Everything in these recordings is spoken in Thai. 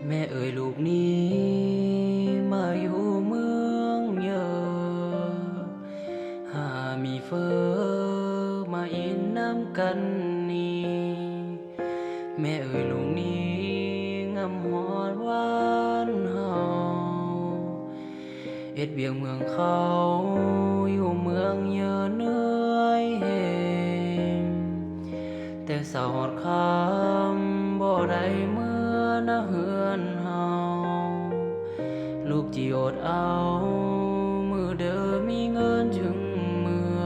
แม่เอ๋ยลูกนี้มาอยู่เมืองเยอะหามีเฟอมาอินน้ำกันนี่แม่เอ๋ยลูกนี้งำหอดหวานเฮาเอ็ดเบียงเมืองเขาอยู่เมืองเยอะเหนื่อยแหงแต่สาวหอดคำบ่ได้เมื่อนะเฮือนเฮาลูกจีอดเอามือเดิมมีเงินถึงเมื่อ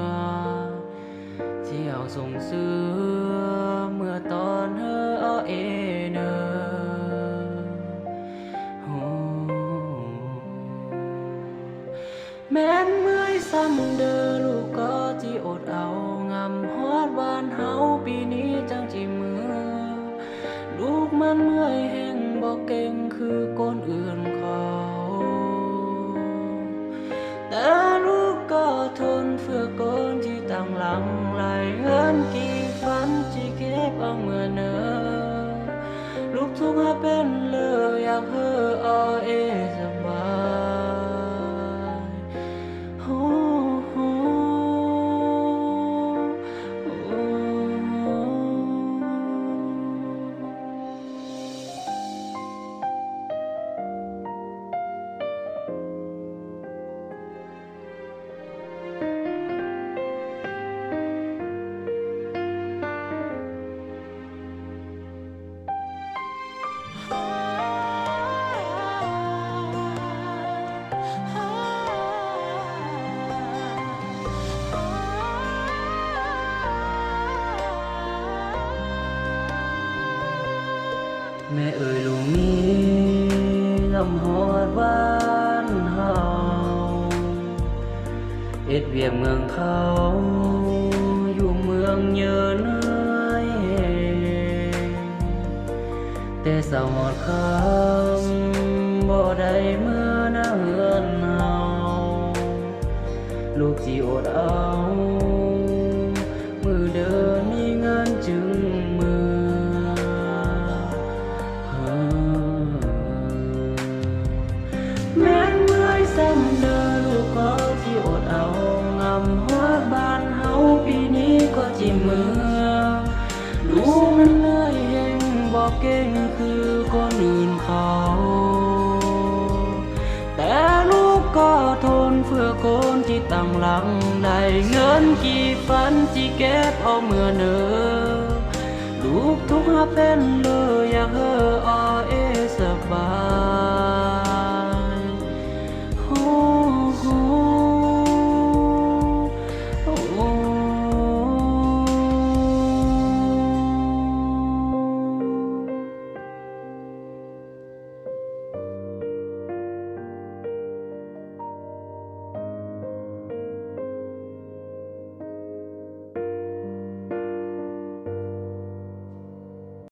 ที่เอาส่งเสื้อเมื่อตอนเธอเอาเอเนอโอ้แม้นเมื่อยซ้ำเด้อลูกก็จีอดเอางำฮอดบ้านเฮาปีนี้จังจีมือลูกมันเมื่อยแห้งบ่เก่งคือคนอื่นเขาแต่ลูกก็ทนเพื่อคนที่ต่างหลังไหลเงินกี่ฝันที่เก็บเอาเมื่อเนอลูกทุกข์ให้เป็นเลยอยากเฮอเอาเอสบายโอ้โหแม่เอ๋ยลูกนี้ลำหอดบ้านเฮาเอ็ดเวียงเมืองเขาอยู่เมืองเยอะเนื่อยแต่สาวหอดคำบ่ได้เมื่อนะเฮือนเฮาลูกสิอดเอามือเดินมีเงินจึงมือแม้นเมื่อยซ้ำเด้อลูกก็ที่อดเอางำหัวบ้านเฮาปีนี้ก็จิมือลูกมันเหนื่อยแห้งบอกเก่งคือคนอื่นเขาแต่ลูกก็ทนเพื่อคนที่ตั้งหลังได้เงินกี่ฝันที่เก็บเอาเมื่อเนอลูกทุกข์หาเป็นเลยอยากเฮออเอสบาย